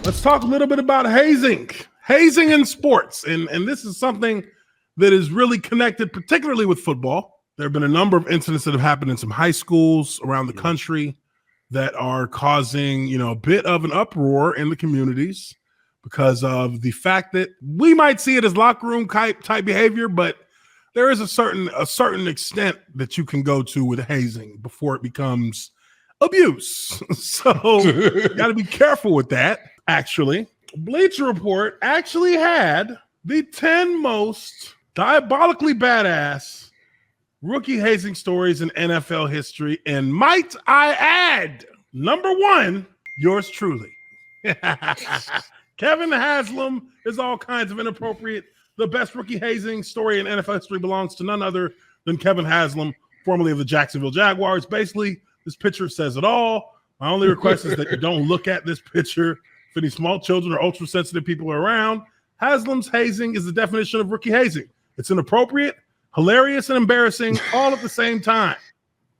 Let's talk a little bit about hazing in sports. And this is something that is really connected, particularly with football. There have been a number of incidents that have happened in some high schools around the country that are causing, a bit of an uproar in the communities because of the fact that we might see it as locker room type behavior, but there is a certain extent that you can go to with hazing before it becomes abuse. So you got to be careful with that. Actually, Bleacher Report actually had the 10 most diabolically badass rookie hazing stories in NFL history. And might I add, number 1, yours truly. Kevin Haslam is all kinds of inappropriate. The best rookie hazing story in NFL history belongs to none other than Kevin Haslam, formerly of the Jacksonville Jaguars. Basically, this picture says it all. My only request is that you don't look at this picture if any small children or ultra-sensitive people are around. Haslam's hazing is the definition of rookie hazing. It's inappropriate, hilarious, and embarrassing all at the same time.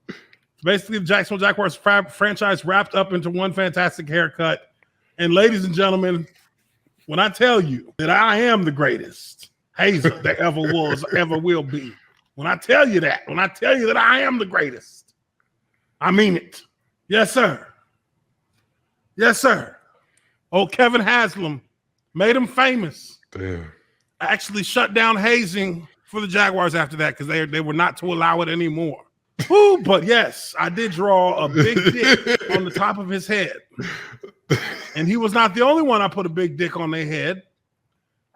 It's basically the Jacksonville Jaguars franchise wrapped up into one fantastic haircut. And ladies and gentlemen, when I tell you that I am the greatest hazer that ever was, ever will be, when I tell you that I am the greatest, I mean it. Yes, sir. Yes, sir. Old Kevin Haslam made him famous. Damn. Actually shut down hazing for the Jaguars after that because they were not to allow it anymore. Ooh, but yes, I did draw a big dick on the top of his head. And he was not the only one I put a big dick on their head.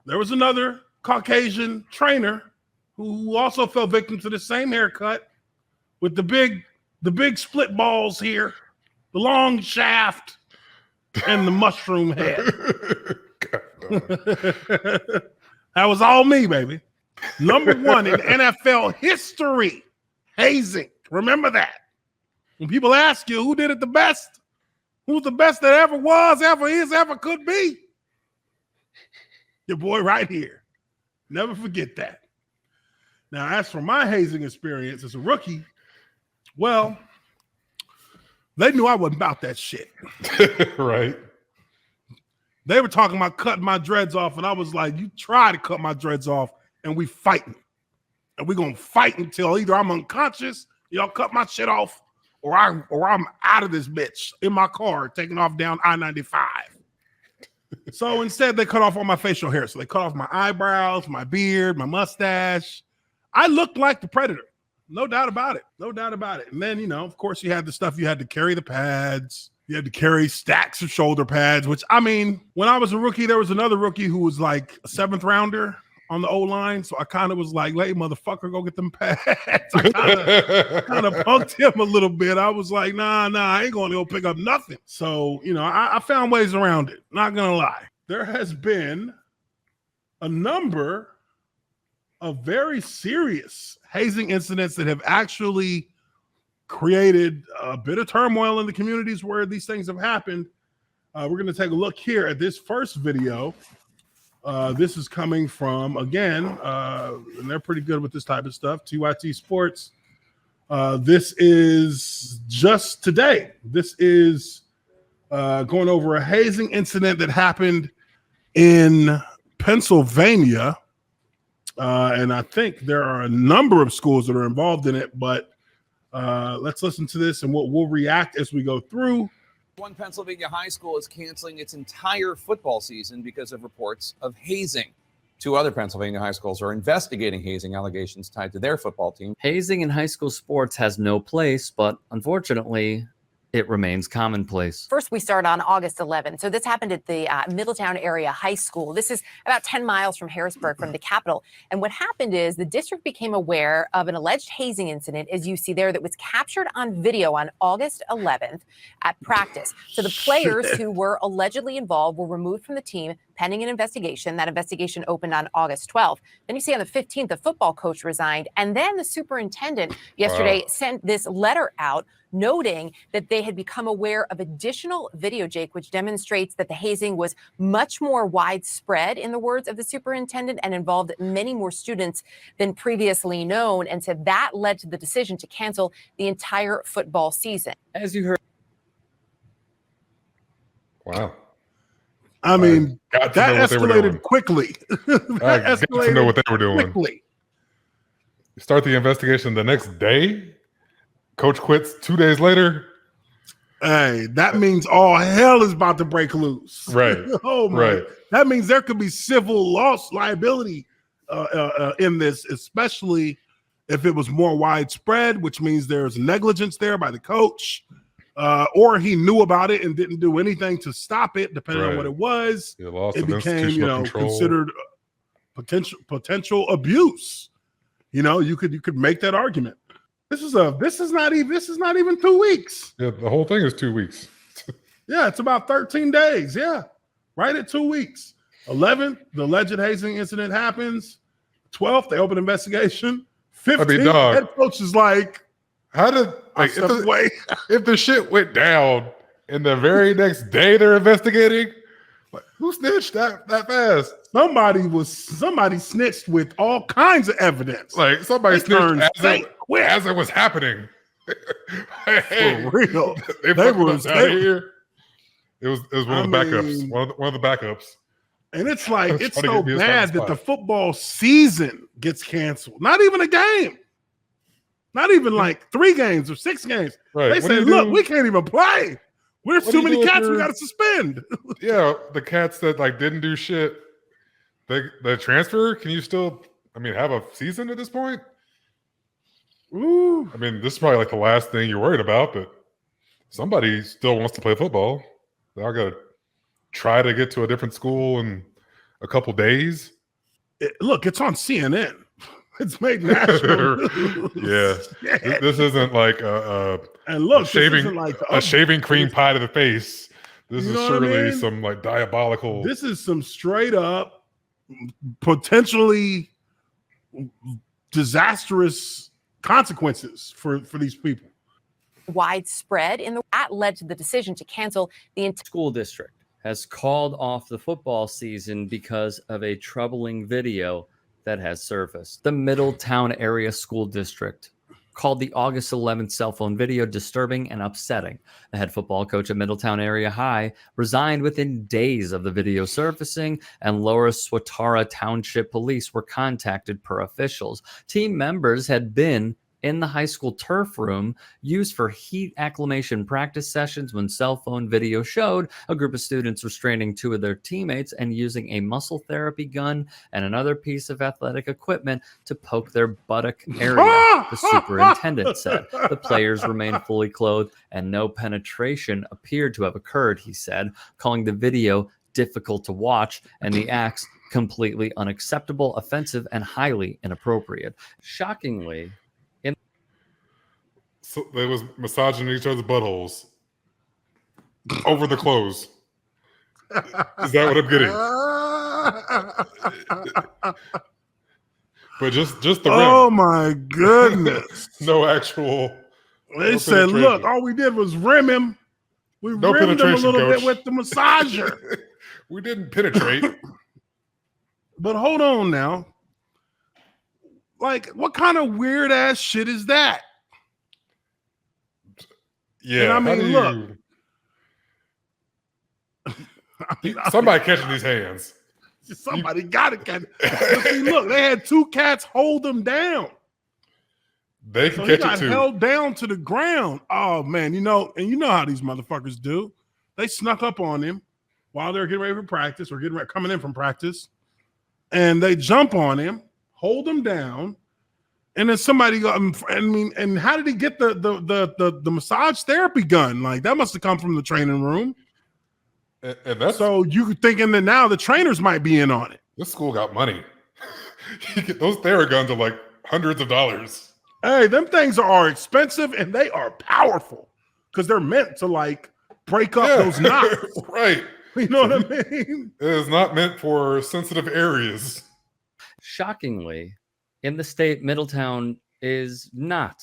There was another Caucasian trainer who also fell victim to the same haircut with the big split balls here, the long shaft, and the mushroom head. That was all me, baby. Number 1 in NFL history, hazing. Remember that. When people ask you who did it the best, who's the best that ever was, ever is, ever could be, your boy right here. Never forget that. Now, as for my hazing experience as a rookie, well, they knew I wasn't about that shit. Right. They were talking about cutting my dreads off, and I was like, you try to cut my dreads off, and we fighting. And we're going to fight until either I'm unconscious, y'all cut my shit off, or I'm out of this bitch in my car taking off down I-95. So instead, they cut off all my facial hair. So they cut off my eyebrows, my beard, my mustache. I looked like the Predator. No doubt about it. No doubt about it. And then, of course, you had the stuff you had to carry the pads. You had to carry stacks of shoulder pads, which, I mean, when I was a rookie, there was another rookie who was like a 7th rounder on the O-line. So I kind of was like, hey, motherfucker, go get them pads. I kind of punked him a little bit. I was like, nah, I ain't going to go pick up nothing. So, I found ways around it. Not going to lie. There has been a number of very serious hazing incidents that have actually created a bit of turmoil in the communities where these things have happened. We're going to take a look here at this first video. This is coming from, again, and they're pretty good with this type of stuff, TYT Sports. This is just today. This is going over a hazing incident that happened in Pennsylvania. And I think there are a number of schools that are involved in it, but let's listen to this and we'll react as we go through. One Pennsylvania high school is canceling its entire football season because of reports of hazing. 2 other Pennsylvania high schools are investigating hazing allegations tied to their football team. Hazing in high school sports has no place, but unfortunately, it remains commonplace. First, we start on August 11th. So this happened at the Middletown area high school. This is about 10 miles from Harrisburg, from the capital. And what happened is the district became aware of an alleged hazing incident, as you see there, that was captured on video on August 11th at practice. So the players who were allegedly involved were removed from the team pending an investigation. That investigation opened on August 12th. Then you see on the 15th, the football coach resigned. And then the superintendent yesterday sent this letter out noting that they had become aware of additional video, Jake, which demonstrates that the hazing was much more widespread, in the words of the superintendent, and involved many more students than previously known. And so that led to the decision to cancel the entire football season. As you heard. Wow. I mean, got to that know what they were doing. escalated quickly. I got to know what they were doing. Quickly. Start the investigation the next day. Coach quits 2 days later. Hey, that means all hell is about to break loose. Right. Oh my! Right. That means there could be civil loss liability in this, especially if it was more widespread, which means there's negligence there by the coach, or he knew about it and didn't do anything to stop it, depending on what it was. It became, considered potential abuse. You could make that argument. This is not even 2 weeks. Yeah, the whole thing is 2 weeks. Yeah, it's about 13 days. Yeah, right at 2 weeks. 11th, the alleged hazing incident happens. 12th, they open investigation. 15th, head coach is like, how did if the shit went down and the very next day they're investigating? Who snitched that fast? Somebody snitched with all kinds of evidence. Like somebody snitched as it was happening. For real. They were here. It was one of the backups. One of the backups. And it's like it's so bad that the football season gets canceled. Not even a game. Not even like 3 games or 6 games. Right. They say, look, we can't even play. There's too many cats we got to suspend. Yeah, the cats that didn't do shit. The transfer, can you still, have a season at this point? Ooh. This is probably the last thing you're worried about, but somebody still wants to play football. They all got to try to get to a different school in a couple days. Look, it's on CNN. It's made national. Yeah. This isn't like a shaving cream pie to the face. This is surely some diabolical. This is some straight up, potentially disastrous consequences for these people. Widespread that led to the decision to cancel the entire school district has called off the football season because of a troubling video that has surfaced. The Middletown Area School District called the August 11th cell phone video disturbing and upsetting. The head football coach at Middletown Area High resigned within days of the video surfacing, and Lower Swatara Township Police were contacted per officials. Team members had been in the high school turf room used for heat acclimation practice sessions when cell phone video showed a group of students restraining 2 of their teammates and using a muscle therapy gun and another piece of athletic equipment to poke their buttock area, the superintendent said. The players remained fully clothed and no penetration appeared to have occurred, he said, calling the video difficult to watch and the acts completely unacceptable, offensive, and highly inappropriate. Shockingly, so they was massaging each other's buttholes over the clothes. Is that what I'm getting? But just the rim. Oh my goodness! No actual. They said, "Look, all we did was rim him. We rimmed him a little bit with the massager. We didn't penetrate." But hold on now. What kind of weird ass shit is that? Yeah, look. Somebody catching these hands. Somebody got to catch it. Look, they had 2 cats hold them down. They can catch it too. Held down to the ground. Oh man, and you know how these motherfuckers do. They snuck up on him while they're getting ready for practice or coming in from practice, and they jump on him, hold him down. And then somebody got, and how did he get the massage therapy gun? That must have come from the training room. And that's so you thinking that now the trainers might be in on it. This school got money. Those Theraguns are hundreds of dollars. Hey, them things are expensive and they are powerful because they're meant to break up those knots. Right. You know what I mean? It is not meant for sensitive areas. Shockingly, in the state, Middletown is not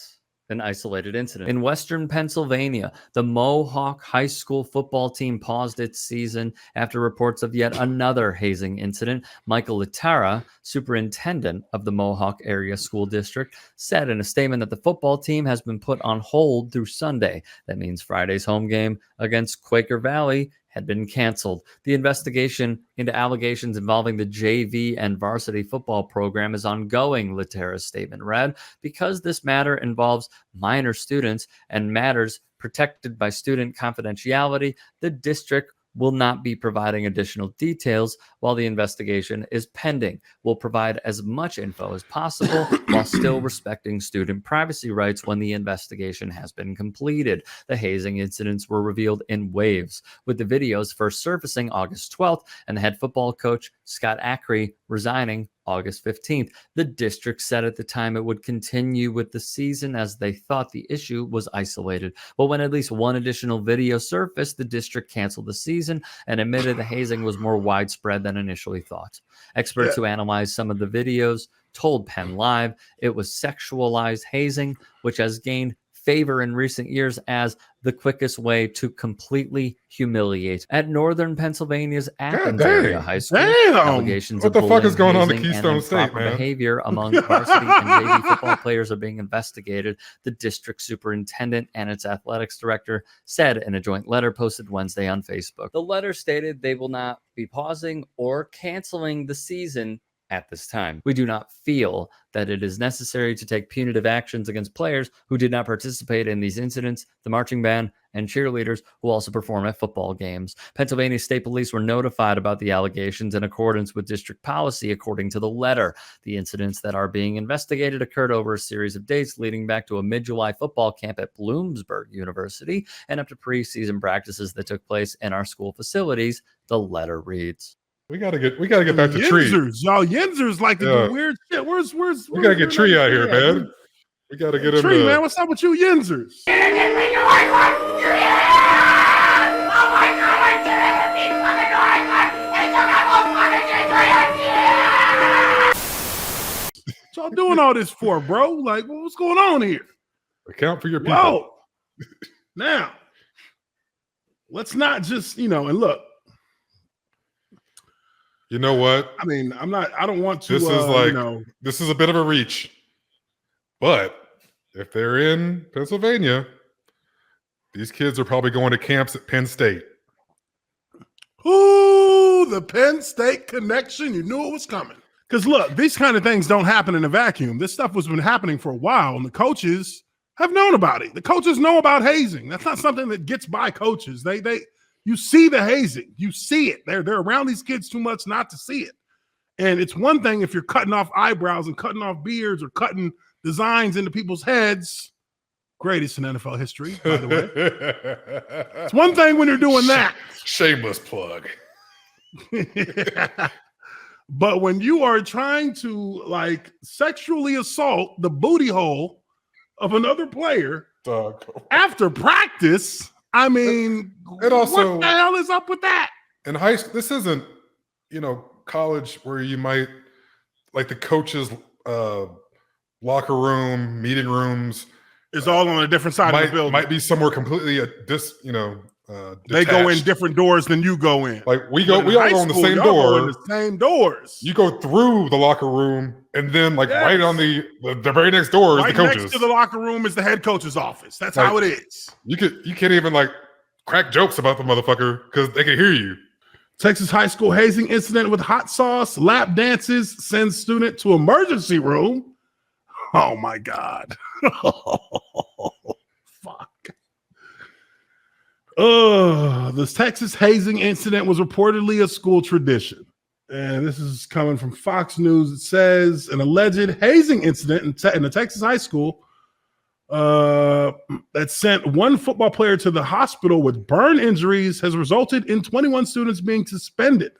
an isolated incident. In Western Pennsylvania, the Mohawk High School football team paused its season after reports of yet another hazing incident. Michael Litara, superintendent of the Mohawk Area School District, said in a statement that the football team has been put on hold through Sunday. That means Friday's home game against Quaker Valley had been canceled. The investigation into allegations involving the JV and varsity football program is ongoing, Laterra's statement read. Because this matter involves minor students and matters protected by student confidentiality, the district will not be providing additional details while the investigation is pending. We'll provide as much info as possible while still respecting student privacy rights when the investigation has been completed. The hazing incidents were revealed in waves, with the videos first surfacing August 12th and the head football coach, Scott Ackrey, resigning August 15th. The district said at the time it would continue with the season as they thought the issue was isolated. But when at least one additional video surfaced, the district canceled the season and admitted the hazing was more widespread than initially thought. Experts who analyzed some of the videos told Penn Live it was sexualized hazing, which has gained favor in recent years as the quickest way to completely humiliate. At Northern Pennsylvania's Athens area high school, allegations what of the fuck is going bullying, on at hazing, Keystone and State, improper man? behavior among varsity and JV football players are being investigated. The district superintendent and its athletics director said in a joint letter posted Wednesday on Facebook. The letter stated they will not be pausing or canceling the season at this time. We do not feel that it is necessary to take punitive actions against players who did not participate in these incidents, the marching band, and cheerleaders who also perform at football games. Pennsylvania State Police were notified about the allegations in accordance with district policy, according to the letter. The incidents that are being investigated occurred over a series of dates leading back to a mid-July football camp at Bloomsburg University and up to preseason practices that took place in our school facilities, the letter reads. We gotta get back to Tree. Y'all Yinzers like to do weird shit. Where's We gotta get Tree out here, man. We gotta get him. Tree, man, what's up with you Yinzers? What y'all doing all this for, bro? Like, what's going on here? Account for your people. Whoa. Now, let's not just, and look. You know what? I mean, I don't want to. This is this is a bit of a reach. But if they're in Pennsylvania, these kids are probably going to camps at Penn State. Ooh, the Penn State connection. You knew it was coming. Because look, these kind of things don't happen in a vacuum. This stuff has been happening for a while, and the coaches have known about it. The coaches know about hazing. That's not something that gets by coaches. You see the hazing. You see it. They're around these kids too much not to see it. And it's one thing if you're cutting off eyebrows and cutting off beards or cutting designs into people's heads. Greatest in NFL history, by the way. It's one thing when you're doing that. Shameless plug. But when you are trying to sexually assault the booty hole of another player after practice, I mean, and also, what the hell is up with that? In high school, this isn't, college where you might, like the coaches' locker room, meeting rooms. Is all on a different side of the building. Might be somewhere completely they go in different doors than you go in. Like we all go in the same door. The same doors. You go through the locker room, and then right on the very next door is the coaches. Next to the locker room is the head coach's office. That's how it is. You can't even crack jokes about the motherfucker because they can hear you. Texas high school hazing incident with hot sauce, lap dances, sends student to emergency room. Oh my God. Fuck. This Texas hazing incident was reportedly a school tradition. And this is coming from Fox News. It says an alleged hazing incident in a Texas high school that sent one football player to the hospital with burn injuries has resulted in 21 students being suspended.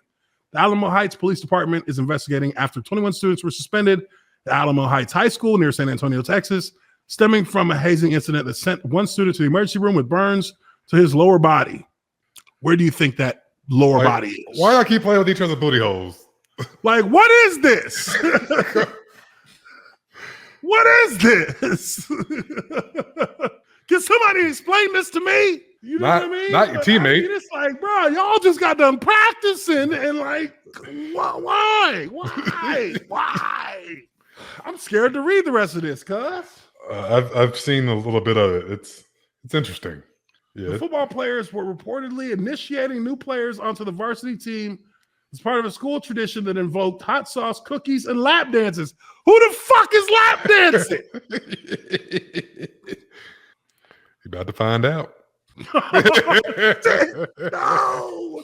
The Alamo Heights Police Department is investigating after 21 students were suspended at Alamo Heights High School near San Antonio, Texas, stemming from a hazing incident that sent one student to the emergency room with burns to his lower body. Where do you think that lower body is? Why do I keep playing with each other's booty holes? What is this? What is this? Can somebody explain this to me? You know what I mean? Not your teammate. It's bro, y'all just got done practicing and why? Why? I'm scared to read the rest of this, cuz. I've seen a little bit of it. It's interesting. The Yeah. football players were reportedly initiating new players onto the varsity team as part of a school tradition that invoked hot sauce, cookies, and lap dances. Who the fuck is lap dancing? You about to find out. No.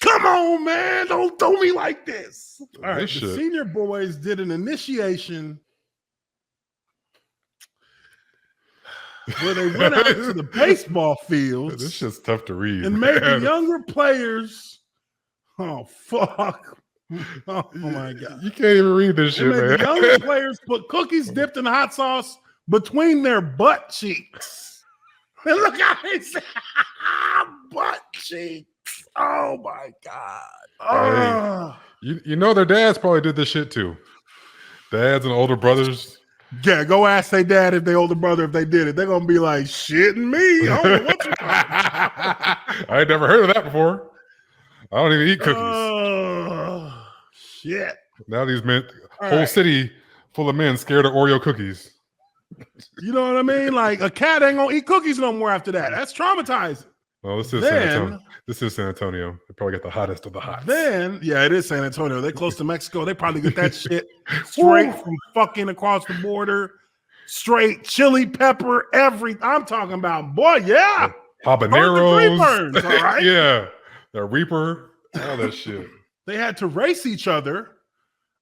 Come on, man. Don't throw me like this. All right. This The shit. senior boys did an initiation where they went out to the baseball fields. This shit's tough to read. And made the man. younger players. Oh, fuck. Oh, my God. You can't even read this They shit, made man. the younger players put cookies dipped in hot sauce between their butt cheeks. And look how they say butt cheeks. Oh, my God. Oh. You know their dads probably did this shit too. Dads and older brothers. Yeah, go ask their dad if they older brother if they did it. They're gonna be like, shitting me. I don't know what you're I ain't never heard of that before. I don't even eat cookies. Oh, shit. Now these men, All whole right. city full of men scared of Oreo cookies. You know what I mean? Like a cat ain't gonna eat cookies no more after that. That's traumatizing. Well, this is Then- San Antonio. This is San Antonio. They probably got the hottest of the hot. Then, yeah, it is San Antonio. They close to Mexico. They probably get that shit straight from fucking across the border. Straight chili pepper, I'm talking about, boy, yeah. Habaneros. Burns, all right? Yeah. The Reaper. All that shit. They had to race each other.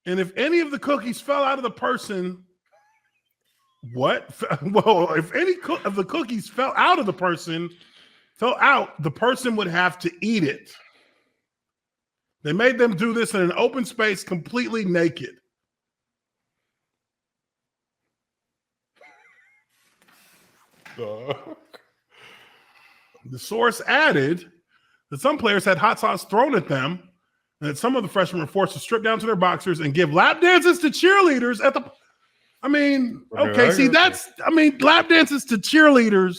And if any of the cookies fell out of the person, what? Well, if any of the cookies fell out, the person would have to eat it. They made them do this in an open space, completely naked. The source added that some players had hot sauce thrown at them, and that some of the freshmen were forced to strip down to their boxers and give lap dances to cheerleaders at the. I mean, okay, see, lap dances to cheerleaders.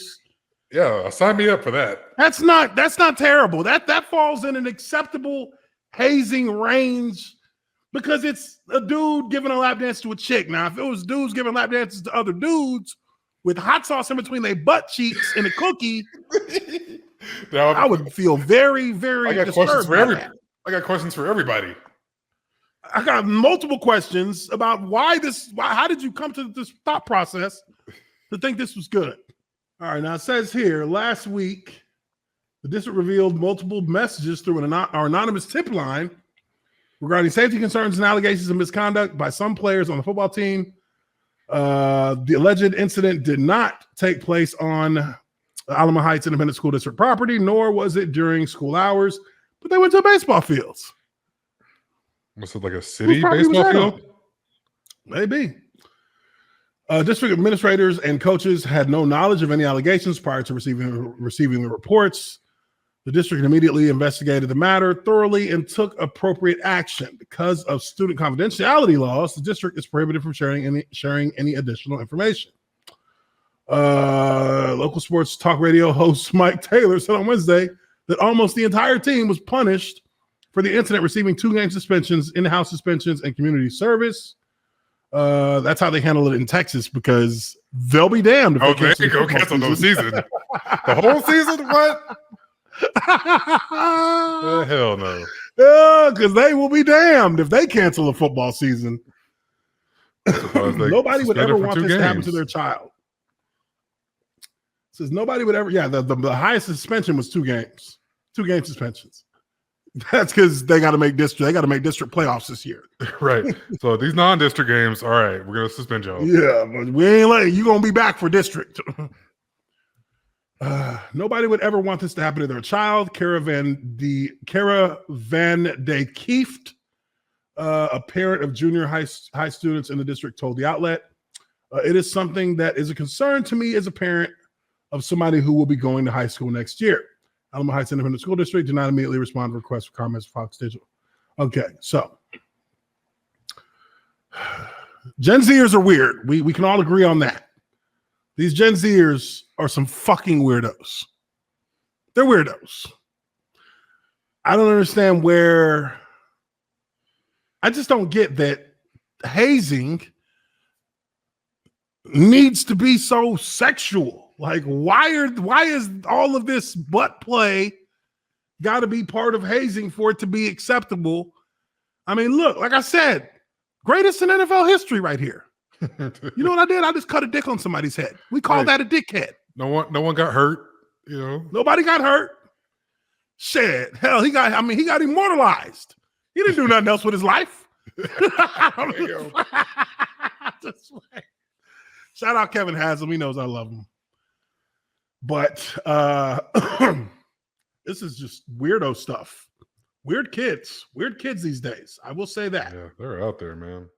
Yeah, sign me up for that. That's not terrible. That falls in an acceptable hazing range because it's a dude giving a lap dance to a chick. Now, if it was dudes giving lap dances to other dudes with hot sauce in between their butt cheeks and a cookie, Now, I would feel very, very I got questions disturbed. for by that. I got questions for everybody. I got multiple questions about how did you come to this thought process to think this was good? All right, now it says here, last week, the district revealed multiple messages through our anonymous tip line regarding safety concerns and allegations of misconduct by some players on the football team. The alleged incident did not take place on Alamo Heights Independent School District property, nor was it during school hours, but they went to baseball fields. Was it like a city property was baseball that field? on? Maybe. District administrators and coaches had no knowledge of any allegations prior to receiving the reports. The district immediately investigated the matter thoroughly and took appropriate action. Because of student confidentiality laws, the district is prohibited from sharing any additional information. Local sports talk radio host Mike Taylor said on Wednesday that almost the entire team was punished for the incident, receiving 2-game suspensions, in-house suspensions, and community service. That's how they handle it in Texas because they'll be damned if They go cancel the season. The whole season? What? Hell no. Because they will be damned if they cancel a football season. Nobody would ever want this to happen to their child. Says nobody would ever. Yeah, the highest suspension was 2 games, 2-game suspensions. That's because they got to make district. They got to make district playoffs this year. Right. So these non-district games, all right, we're gonna suspend y'all. Yeah, but we ain't letting you. Gonna be back for district. Nobody would ever want this to happen to their child. Caravan de Kieft, a parent of junior high students in the district, told the outlet, "It is something that is a concern to me as a parent of somebody who will be going to high school next year." Alamo Heights Independent School District did not immediately respond to requests for comments from Fox Digital. Okay, so Gen Zers are weird. We can all agree on that. These Gen Zers are some fucking weirdos. They're weirdos. I don't understand where. I just don't get that hazing needs to be so sexual. Like, why is all of this butt play got to be part of hazing for it to be acceptable? I mean, look, like I said, greatest in NFL history right here. You know what I did? I just cut a dick on somebody's head. We call that a dickhead. No one got hurt. You know, nobody got hurt. Shit, hell, he got immortalized. He didn't do nothing else with his life. Shout out Kevin Haslam. He knows I love him. But this is just weirdo stuff. Weird kids these days. I will say that. Yeah, they're out there, man.